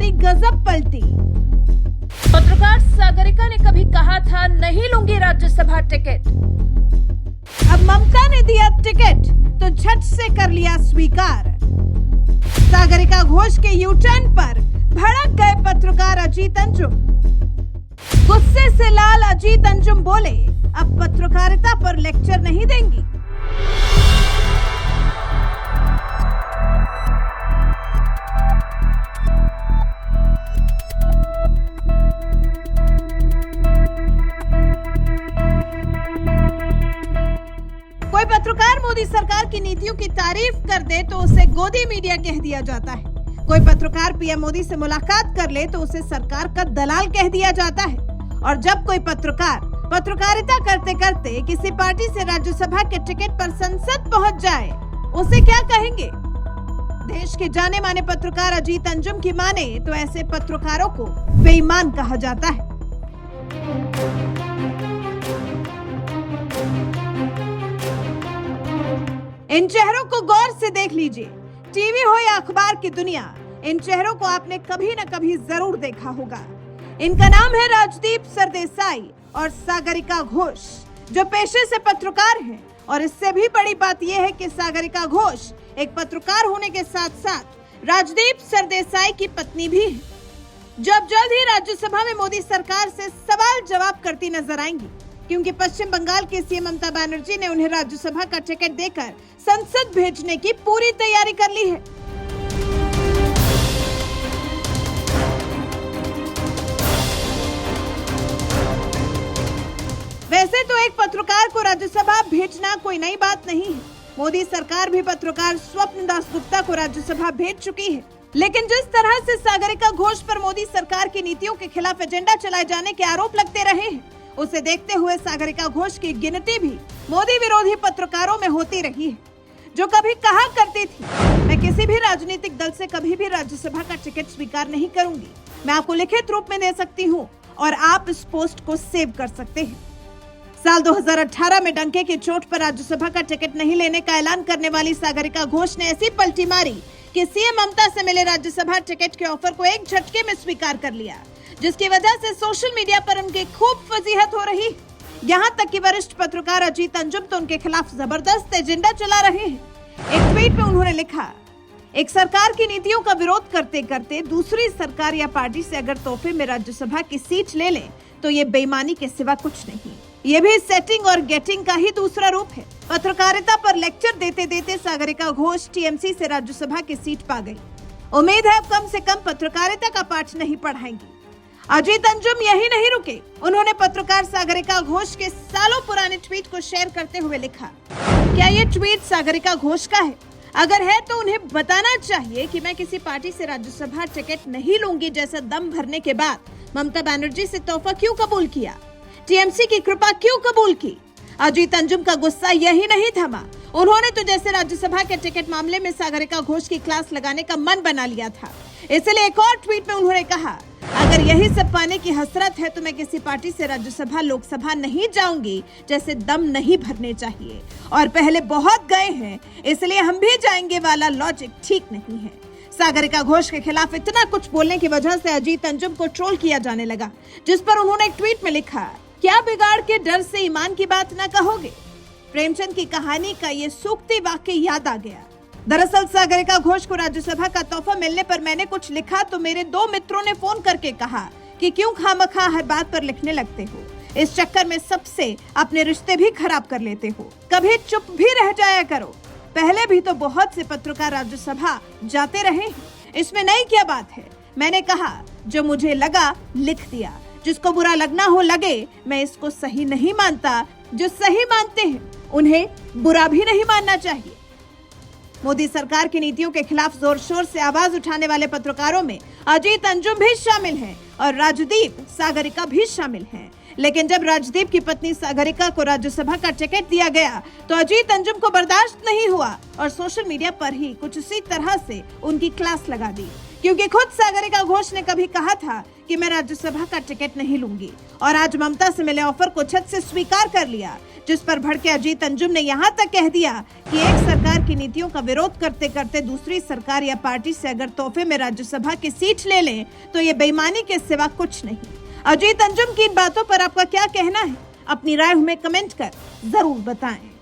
मारी गजब पलटी। पत्रकार सागरिका ने कभी कहा था नहीं लूंगी राज्यसभा टिकट। अब ममता ने दिया टिकट तो झट से कर लिया स्वीकार। सागरिका घोष के यू टर्न पर भड़क गए पत्रकार अजीत अंजुम। गुस्से से लाल अजीत अंजुम बोले, अब पत्रकारिता पर लेक्चर नहीं देंगी। कोई पत्रकार मोदी सरकार की नीतियों की तारीफ कर दे तो उसे गोदी मीडिया कह दिया जाता है। कोई पत्रकार पीएम मोदी से मुलाकात कर ले तो उसे सरकार का दलाल कह दिया जाता है। और जब कोई पत्रकार पत्रकारिता करते करते किसी पार्टी से राज्यसभा के टिकट पर संसद पहुंच जाए, उसे क्या कहेंगे? देश के जाने माने पत्रकार अजीत अंजुम की माने तो ऐसे पत्रकारों को बेईमान कहा जाता है। इन चेहरों को गौर से देख लीजिए। टीवी हो या अखबार की दुनिया, इन चेहरों को आपने कभी न कभी जरूर देखा होगा। इनका नाम है राजदीप सरदेसाई और सागरिका घोष, जो पेशे से पत्रकार हैं। और इससे भी बड़ी बात यह है कि सागरिका घोष एक पत्रकार होने के साथ साथ राजदीप सरदेसाई की पत्नी भी है, जो अब जल्द ही राज्यसभा में मोदी सरकार से सवाल जवाब करती नजर आएंगी, क्योंकि पश्चिम बंगाल की सीएम ममता बनर्जी ने उन्हें राज्यसभा का टिकट देकर संसद भेजने की पूरी तैयारी कर ली है। वैसे तो एक पत्रकार को राज्यसभा भेजना कोई नई बात नहीं है। मोदी सरकार भी पत्रकार स्वप्न दास गुप्ता को राज्यसभा भेज चुकी है। लेकिन जिस तरह से सागरिका घोष पर मोदी सरकार की नीतियों के खिलाफ एजेंडा चलाए जाने के आरोप लगते रहे हैं, उसे देखते हुए सागरिका घोष की गिनती भी मोदी विरोधी पत्रकारों में होती रही है, जो कभी कहा करती थी, मैं किसी भी राजनीतिक दल से कभी भी राज्यसभा का टिकट स्वीकार नहीं करूंगी। मैं आपको लिखित रूप में दे सकती हूँ और आप इस पोस्ट को सेव कर सकते हैं। साल 2018 में डंके की चोट पर राज्यसभा का टिकट नहीं लेने का ऐलान करने वाली सागरिका घोष ने ऐसी पलटी मारी कि सीएम ममता से मिले राज्यसभा टिकट के ऑफर को एक झटके में स्वीकार कर लिया, जिसकी वजह से सोशल मीडिया पर उनकी खूब फजीहत हो रही। यहाँ तक कि वरिष्ठ पत्रकार अजीत अंजुम तो उनके खिलाफ जबरदस्त एजेंडा चला रहे हैं। एक ट्वीट में उन्होंने लिखा, एक सरकार की नीतियों का विरोध करते करते दूसरी सरकार या पार्टी से अगर तोहफे में राज्यसभा की सीट ले लें तो ये बेईमानी के सिवा कुछ नहीं। ये भी सेटिंग और गेटिंग का ही दूसरा रूप है। पत्रकारिता पर लेक्चर देते देते सागरिका घोष टीएमसी से राज्यसभा की सीट पा गई। उम्मीद है अब कम से कम पत्रकारिता का पाठ नहीं पढ़ाएंगी। अजीत अंजुम यही नहीं रुके, उन्होंने पत्रकार सागरिका घोष के सालों पुराने ट्वीट को शेयर करते हुए लिखा, क्या ये ट्वीट सागरिका घोष का है? अगर है तो उन्हें बताना चाहिए कि मैं किसी पार्टी से राज्यसभा टिकट नहीं लूंगी जैसा दम भरने के बाद ममता बनर्जी से तोहफा क्यों कबूल किया, टीएमसी की कृपा क्यों कबूल की। अजीत अंजुम का गुस्सा यही नहीं थमा, उन्होंने तो जैसे राज्यसभा के टिकट मामले में सागरिका घोष की क्लास लगाने का मन बना लिया था। इसलिए एक और ट्वीट में उन्होंने कहा, अगर यही सब पाने की हसरत है तो मैं किसी पार्टी से राज्यसभा लोकसभा नहीं जाऊंगी जैसे दम नहीं भरने चाहिए, और पहले बहुत गए हैं इसलिए हम भी जाएंगे वाला लॉजिक ठीक नहीं है। सागरिका घोष के खिलाफ इतना कुछ बोलने की वजह से अजीत अंजुम को ट्रोल किया जाने लगा, जिस पर उन्होंने एक ट्वीट में लिखा, क्या बिगाड़ के डर से ईमान की बात न कहोगे। प्रेमचंद की कहानी का ये सूखती वाक्य याद आ गया। दरअसल सागरिका घोष को राज्यसभा का तोहफा मिलने पर मैंने कुछ लिखा तो मेरे 2 मित्रों ने फोन करके कहा कि क्यों खामखा हर बात पर लिखने लगते हो, इस चक्कर में सबसे अपने रिश्ते भी खराब कर लेते हो, कभी चुप भी रह जाया करो। पहले भी तो बहुत से पत्रकार राज्यसभा जाते रहे, इसमें नई क्या बात है। मैंने कहा जो मुझे लगा लिख दिया, जिसको बुरा लगना हो लगे, मैं इसको सही नहीं मानता। जो सही मानते हैं उन्हें बुरा भी नहीं मानना चाहिए। मोदी सरकार की नीतियों के खिलाफ जोर शोर से आवाज उठाने वाले पत्रकारों में अजीत अंजुम भी शामिल हैं और राजदीप सागरिका भी शामिल हैं। लेकिन जब राजदीप की पत्नी सागरिका को राज्यसभा का टिकट दिया गया तो अजीत अंजुम को बर्दाश्त नहीं हुआ और सोशल मीडिया पर ही कुछ इसी तरह से उनकी क्लास लगा दी, क्योंकि खुद सागरिका घोष ने कभी कहा था कि मैं राज्यसभा का टिकट नहीं लूंगी और आज ममता से मिले ऑफर को छत से स्वीकार कर लिया, जिस पर भड़के अजीत अंजुम ने यहां तक कह दिया कि एक सरकार की नीतियों का विरोध करते करते दूसरी सरकार या पार्टी से अगर तोहफे में राज्यसभा की सीट ले लें तो ये बेईमानी के सिवा कुछ नहीं। अजीत अंजुम की इन बातों पर आपका क्या कहना है? अपनी राय हमें कमेंट कर जरूर बताएं।